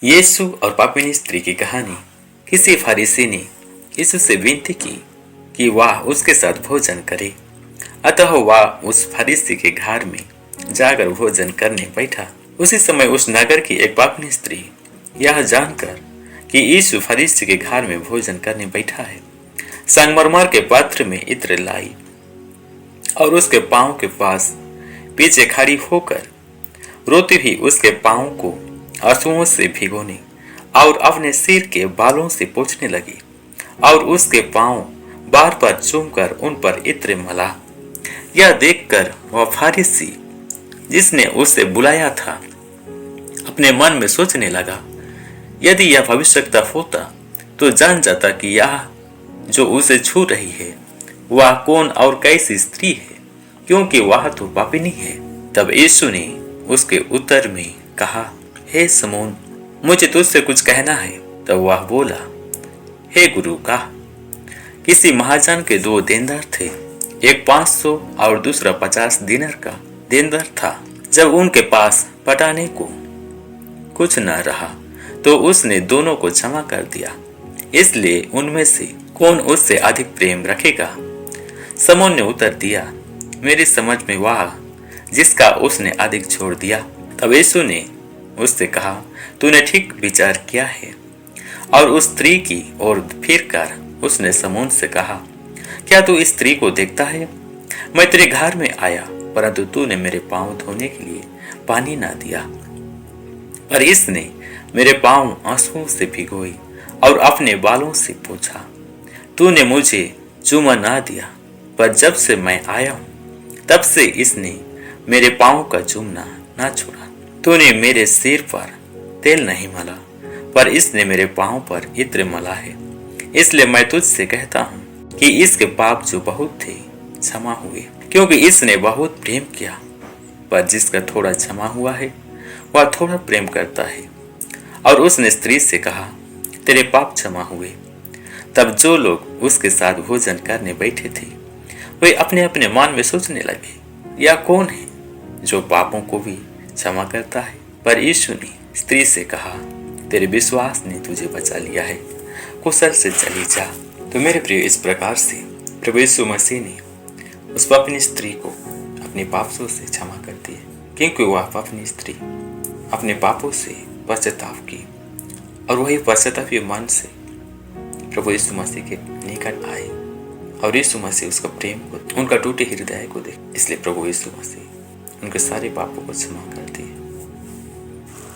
यीशु और पापिनी स्त्री की कहानी। किसी फरीसी ने यीशु से विनती की कि वह उसके साथ भोजन करे। अतः वह उस फरीसी के घर में जाकर भोजन करने बैठा। उसी समय उस नगर की एक पापिनी स्त्री यह जानकर कि यीशु फरीसी के घर में भोजन करने बैठा है, संगमरमर के पात्र में इत्र लाई और उसके पांव के पास पीछे खड़ी होकर रोती हुई उसके पांव को आंसुओं से भिगोने और अपने सिर के बालों से पोंछने लगी और उसके पांव बार बार चूमकर उन पर इत्र मला। यह देखकर वह फारिसी जिसने उसे बुलाया था अपने मन में सोचने लगा, यदि यह भविष्यवक्ता होता तो जान जाता कि यह जो उसे छू रही है वह कौन और कैसी स्त्री है, क्योंकि वह तो पापिनी है। तब यीशु ने उसके उत्तर में कहा, हे समौन, मुझे तुझसे कुछ कहना है। तब वह बोला, हे गुरु, कहा। किसी महाजन के 2 देनदार थे, एक 500 और दूसरा 50 दिनार का देनदार था। जब उनके पास पटाने को कुछ न रहा तो उसने दोनों को क्षमा कर दिया। इसलिए उनमें से कौन उससे अधिक प्रेम रखेगा? समौन ने उत्तर दिया, मेरी समझ में वह जिसका उसने अधिक छोड़ दिया। तब यीशु ने उससे कहा, तूने ठीक विचार किया है। और उस स्त्री की ओर फिर कर उसने समौन से कहा, क्या तू इस स्त्री को देखता है? मैं तेरे घर में आया, परंतु तूने मेरे पांव धोने के लिए पानी ना दिया, पर इसने मेरे पांव आंसुओं से भिगोई और अपने बालों से पोंछा। तूने मुझे चूमा ना दिया, पर जब से मैं आया हूं तब से इसने मेरे पांव का चूमना ना छोड़ा। तूने मेरे सिर पर तेल नहीं मला, पर इसने मेरे पांव पर इत्र मला है। इसलिए मैं तुझसे कहता हूँ कि इसके पाप जो बहुत थे क्षमा हुए, क्योंकि इसने बहुत प्रेम किया। पर जिसका थोड़ा क्षमा हुआ है वह थोड़ा प्रेम करता है। और उसने स्त्री से कहा, तेरे पाप क्षमा हुए। तब जो लोग उसके साथ भोजन करने बैठे थे वे अपने अपने मन में सोचने लगे, यह कौन है जो पापों को भी क्षमा करता है? पर यीशु ने स्त्री से कहा, तेरे विश्वास ने तुझे बचा लिया है, कुशल से चली जा। तो मेरे प्रिय, इस प्रकार से प्रभु यीशु मसीह ने उस पापिनी स्त्री को अपने पापों से क्षमा कर दिए, क्योंकि वह पापिनी स्त्री अपने पापों से पश्चाताप की और वही पश्चातापी मन से प्रभु यीशु मसीह के निकट आई और यीशु मसीह उसका प्रेम को, उनका टूटे हृदय को देख। इसलिए प्रभु यीशु मसीह उनके सारे पापों को क्षमा कर